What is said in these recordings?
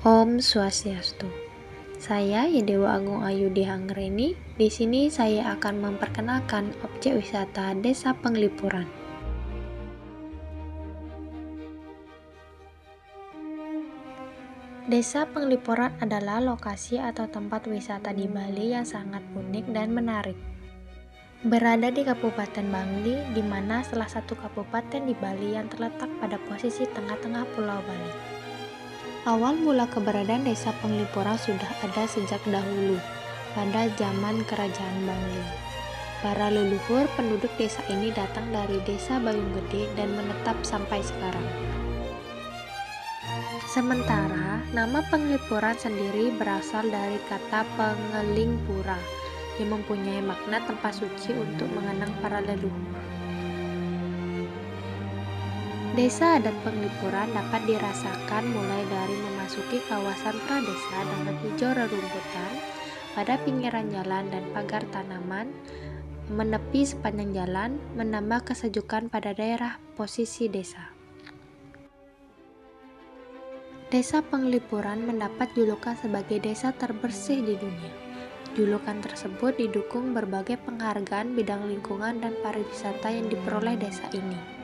Om Swastiastu. Saya Yedewa Agung Ayudi Hanggreni. Di sini saya akan memperkenalkan objek wisata Desa Penglipuran. Desa Penglipuran adalah lokasi atau tempat wisata di Bali yang sangat unik dan menarik. Berada di Kabupaten Bangli, di mana salah satu kabupaten di Bali yang terletak pada posisi tengah-tengah Pulau Bali. Awal mula keberadaan Desa Penglipuran sudah ada sejak dahulu, pada zaman Kerajaan Bangli. Para leluhur penduduk desa ini datang dari Desa Bayunggede dan menetap sampai sekarang. Sementara, nama Penglipuran sendiri berasal dari kata Pengelingpura, yang mempunyai makna tempat suci untuk mengenang para leluhur. Desa adat Penglipuran dapat dirasakan mulai dari memasuki kawasan pradesa dengan hijau rerumputan pada pinggiran jalan dan pagar tanaman, menepi sepanjang jalan, menambah kesejukan pada daerah posisi desa. Desa Penglipuran mendapat julukan sebagai desa terbersih di dunia. Julukan tersebut didukung berbagai penghargaan bidang lingkungan dan pariwisata yang diperoleh desa ini.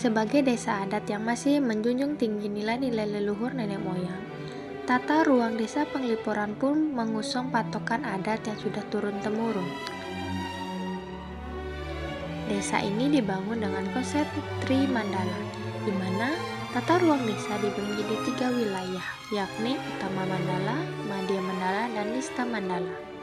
Sebagai desa adat yang masih menjunjung tinggi nilai-nilai leluhur nenek moyang, tata ruang Desa Penglipuran pun mengusung patokan adat yang sudah turun-temurun. Desa ini dibangun dengan konsep Tri Mandala, di mana tata ruang desa dibagi di 3 wilayah, yakni Utama Mandala, Madya Mandala, dan Lista Mandala.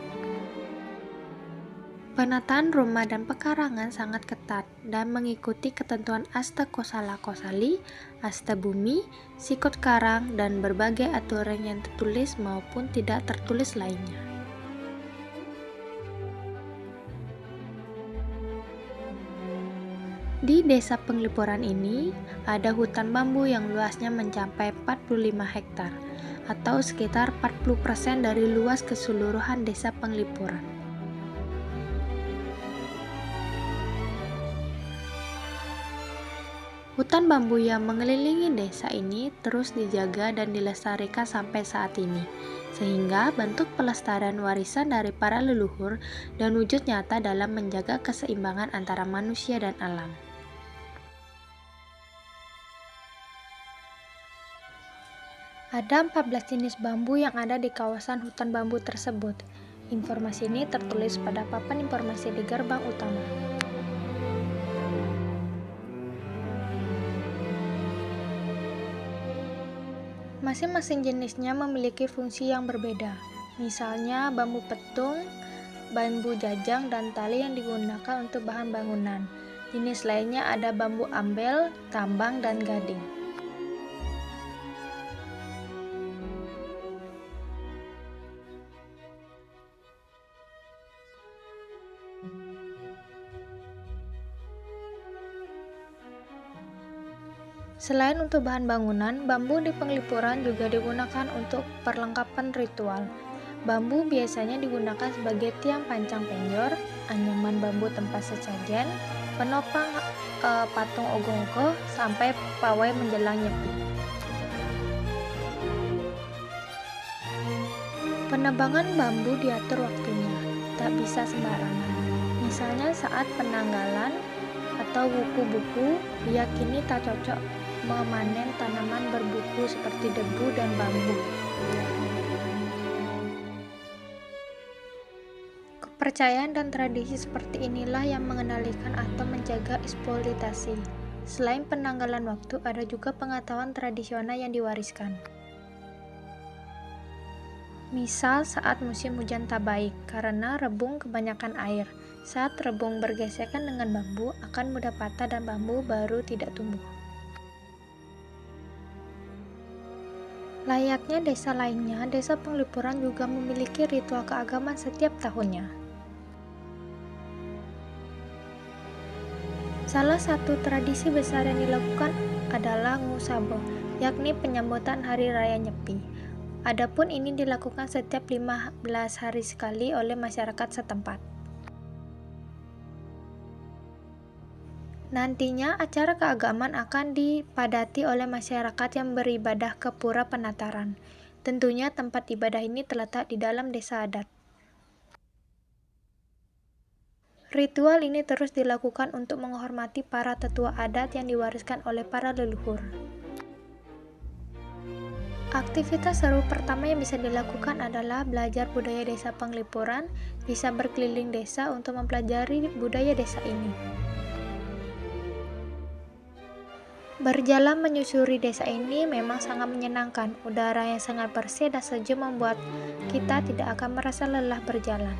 Penataan rumah dan pekarangan sangat ketat dan mengikuti ketentuan Asta Kosala Kosali, Asta Bumi, Sikot Karang, dan berbagai aturan yang tertulis maupun tidak tertulis lainnya. Di Desa Penglipuran ini, ada hutan bambu yang luasnya mencapai 45 hektar, atau sekitar 40% dari luas keseluruhan Desa Penglipuran. Hutan bambu yang mengelilingi desa ini terus dijaga dan dilestarikan sampai saat ini, sehingga bentuk pelestarian warisan dari para leluhur dan wujud nyata dalam menjaga keseimbangan antara manusia dan alam. Ada 14 jenis bambu yang ada di kawasan hutan bambu tersebut. Informasi ini tertulis pada papan informasi di gerbang utama. Masing-masing jenisnya memiliki fungsi yang berbeda. Misalnya bambu petung, bambu jajang, dan tali yang digunakan untuk bahan bangunan. Jenis lainnya ada bambu ambel, tambang, dan gading. Selain untuk bahan bangunan, bambu di Penglipuran juga digunakan untuk perlengkapan ritual. Bambu biasanya digunakan sebagai tiang pancang penjor, anyaman bambu tempat sesajen, penopang patung ogoh-ogoh, sampai pawai menjelang nyepi. Penebangan bambu diatur waktunya, tak bisa sembarangan. Misalnya saat penanggalan atau buku-buku diyakini tak cocok memanen tanaman berbuku seperti debu dan bambu. Kepercayaan dan tradisi seperti inilah yang mengendalikan atau menjaga eksploitasi. Selain penanggalan waktu, ada juga pengetahuan tradisional yang diwariskan. Misal saat musim hujan tak baik karena rebung kebanyakan air. Saat rebung bergesekan dengan bambu akan mudah patah dan bambu baru tidak tumbuh. Layaknya desa lainnya, Desa Penglipuran juga memiliki ritual keagamaan setiap tahunnya. Salah satu tradisi besar yang dilakukan adalah Ngusabo, yakni penyambutan Hari Raya Nyepi. Adapun ini dilakukan setiap 15 hari sekali oleh masyarakat setempat. Nantinya acara keagamaan akan dipadati oleh masyarakat yang beribadah ke Pura Penataran. Tentunya tempat ibadah ini terletak di dalam desa adat. Ritual ini terus dilakukan untuk menghormati para tetua adat yang diwariskan oleh para leluhur. Aktivitas seru pertama yang bisa dilakukan adalah belajar budaya desa Penglipuran, bisa berkeliling desa untuk mempelajari budaya desa ini. Berjalan menyusuri desa ini memang sangat menyenangkan. Udara yang sangat bersih dan sejuk membuat kita tidak akan merasa lelah berjalan.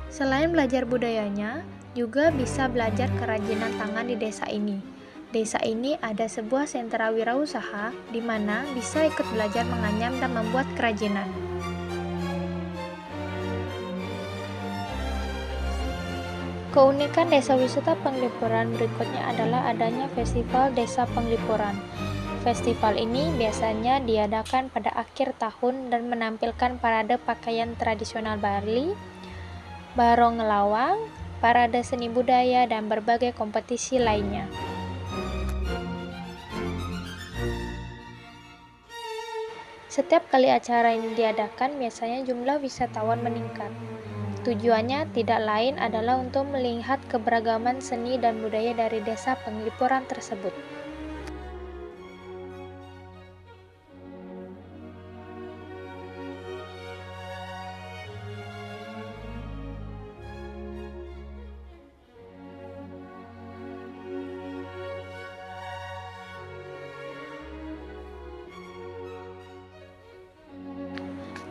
Selain belajar budayanya, juga bisa belajar kerajinan tangan di desa ini. Desa ini ada sebuah sentra wirausaha di mana bisa ikut belajar menganyam dan membuat kerajinan. Keunikan desa wisata Penglipuran berikutnya adalah adanya Festival Desa Penglipuran. Festival ini biasanya diadakan pada akhir tahun dan menampilkan parade pakaian tradisional Bali, barong ngelawang, parade seni budaya, dan berbagai kompetisi lainnya. Setiap kali acara ini diadakan, biasanya jumlah wisatawan meningkat. Tujuannya tidak lain adalah untuk melihat keberagaman seni dan budaya dari desa Penglipuran tersebut.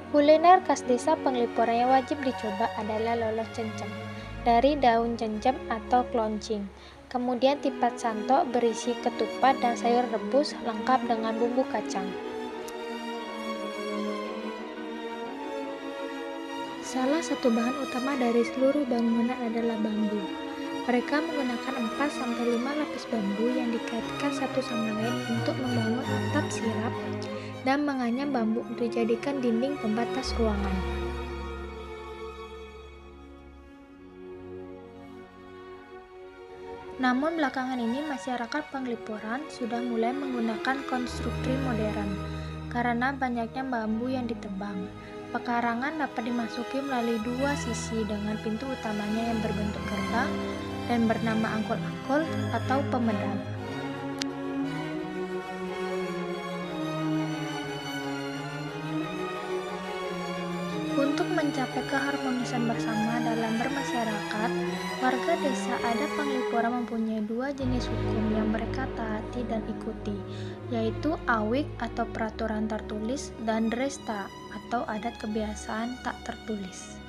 Kuliner khas desa Penglipuran yang wajib dicoba adalah loloh cencem dari daun cencem atau kloncing. Kemudian tipat santo berisi ketupat dan sayur rebus lengkap dengan bumbu kacang. Salah satu bahan utama dari seluruh bangunan adalah bambu. Mereka menggunakan 4-5 lapis bambu yang dikaitkan satu sama lain untuk membangun atap sirap dan menganyam bambu untuk dijadikan dinding pembatas ruangan. Namun belakangan ini masyarakat Penglipuran sudah mulai menggunakan konstruksi modern karena banyaknya bambu yang ditebang. Pekarangan dapat dimasuki melalui dua sisi dengan pintu utamanya yang berbentuk gerbang dan bernama angkul-angkul atau pemedang. Untuk mencapai keharmonisan bersama dalam bermasyarakat, warga desa adat Penglipuran mempunyai dua jenis hukum yang mereka taati dan ikuti, yaitu awik atau peraturan tertulis dan dresta atau adat kebiasaan tak tertulis.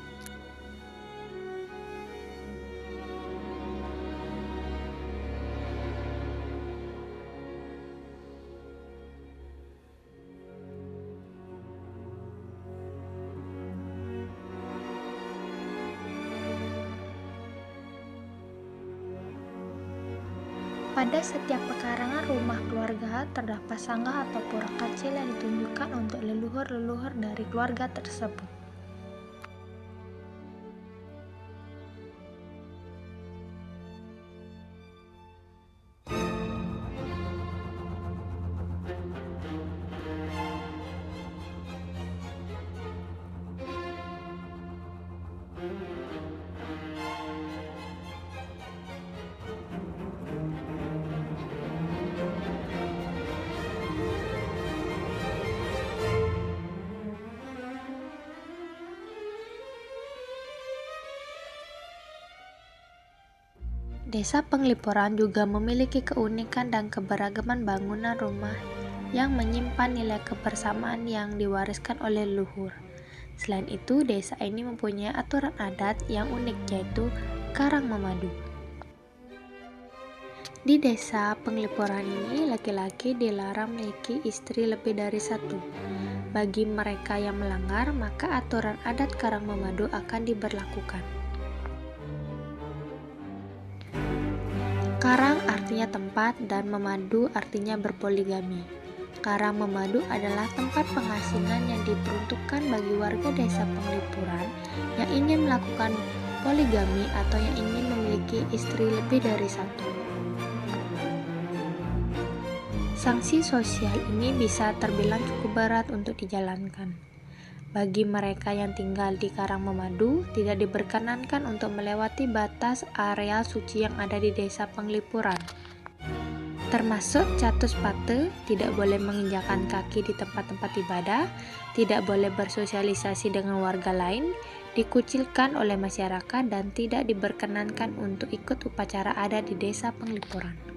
Pada setiap pekarangan rumah keluarga terdapat sanggah atau pura kecil yang ditunjukkan untuk leluhur-leluhur dari keluarga tersebut. Desa Penglipuran juga memiliki keunikan dan keberagaman bangunan rumah yang menyimpan nilai kebersamaan yang diwariskan oleh leluhur. Selain itu, desa ini mempunyai aturan adat yang unik, yaitu Karang Memadu. Di desa Penglipuran ini, laki-laki dilarang memiliki istri lebih dari satu. Bagi mereka yang melanggar, maka aturan adat Karang Memadu akan diberlakukan. Karang artinya tempat dan memadu artinya berpoligami. Karang Memadu adalah tempat pengasingan yang diperuntukkan bagi warga desa Penglipuran yang ingin melakukan poligami atau yang ingin memiliki istri lebih dari satu. Sanksi sosial ini bisa terbilang cukup berat untuk dijalankan. Bagi mereka yang tinggal di Karangmemadu, tidak diperkenankan untuk melewati batas areal suci yang ada di desa Penglipuran. Termasuk Catuspate, tidak boleh menginjakan kaki di tempat-tempat ibadah, tidak boleh bersosialisasi dengan warga lain, dikucilkan oleh masyarakat dan tidak diperkenankan untuk ikut upacara adat di desa Penglipuran.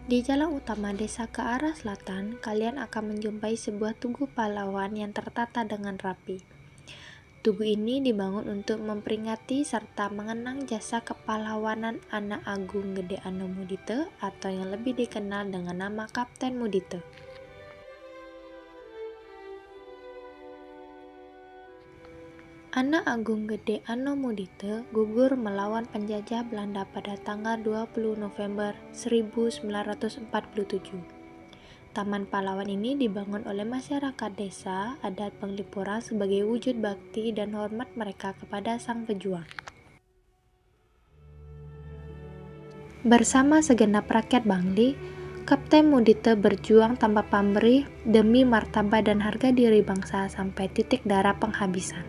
Di jalan utama desa ke arah selatan, kalian akan menjumpai sebuah tugu pahlawan yang tertata dengan rapi. Tugu ini dibangun untuk memperingati serta mengenang jasa kepahlawanan Anak Agung Gede Ano Mudite atau yang lebih dikenal dengan nama Kapten Mudite. Anak Agung Gede Ano Mudite gugur melawan penjajah Belanda pada tanggal 20 November 1947. Taman pahlawan ini dibangun oleh masyarakat desa adat Penglipuran sebagai wujud bakti dan hormat mereka kepada sang pejuang. Bersama segenap rakyat Bangli, Kapten Mudite berjuang tanpa pamrih demi martabat dan harga diri bangsa sampai titik darah penghabisan.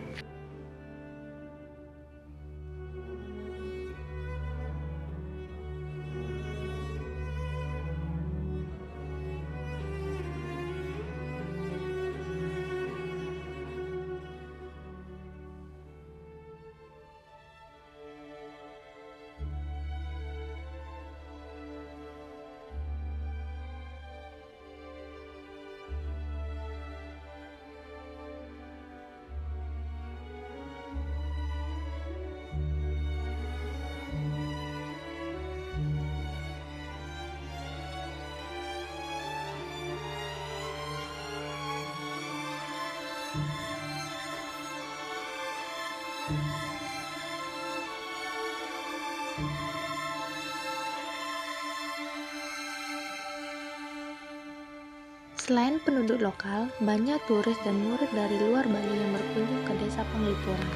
Selain penduduk lokal, banyak turis dan murid dari luar Bali yang berkunjung ke desa Penglipuran.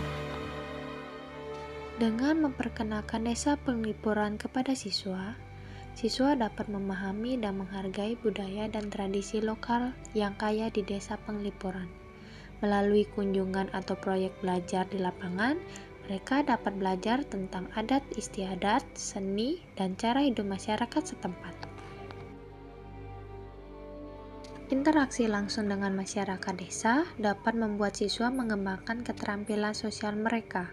Dengan memperkenalkan desa Penglipuran kepada siswa, siswa dapat memahami dan menghargai budaya dan tradisi lokal yang kaya di desa Penglipuran. Melalui kunjungan atau proyek belajar di lapangan, mereka dapat belajar tentang adat istiadat, seni, dan cara hidup masyarakat setempat. Interaksi langsung dengan masyarakat desa dapat membuat siswa mengembangkan keterampilan sosial mereka.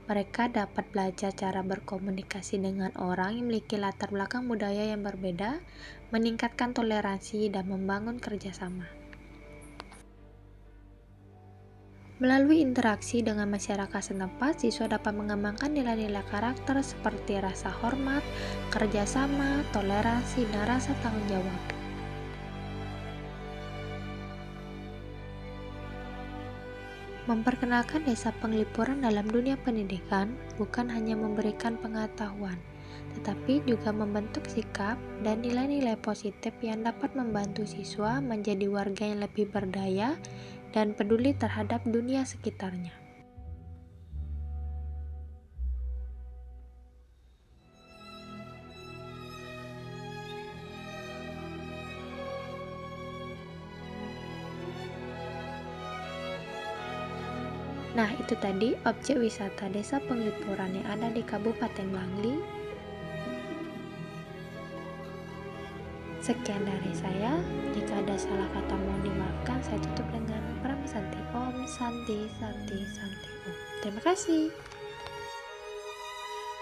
Mereka dapat belajar cara berkomunikasi dengan orang yang memiliki latar belakang budaya yang berbeda, meningkatkan toleransi, dan membangun kerjasama. Melalui interaksi dengan masyarakat setempat, siswa dapat mengembangkan nilai-nilai karakter seperti rasa hormat, kerjasama, toleransi, dan rasa tanggung jawab. Memperkenalkan desa Penglipuran dalam dunia pendidikan bukan hanya memberikan pengetahuan, tetapi juga membentuk sikap dan nilai-nilai positif yang dapat membantu siswa menjadi warga yang lebih berdaya dan peduli terhadap dunia sekitarnya. Nah, itu tadi objek wisata Desa Penglipuran yang ada di Kabupaten Bangli. Sekian dari saya. Jika ada salah kata mohon dimaafkan. Saya tutup dengan Pram Santi Om Santi Santi Santi Om. Terima kasih.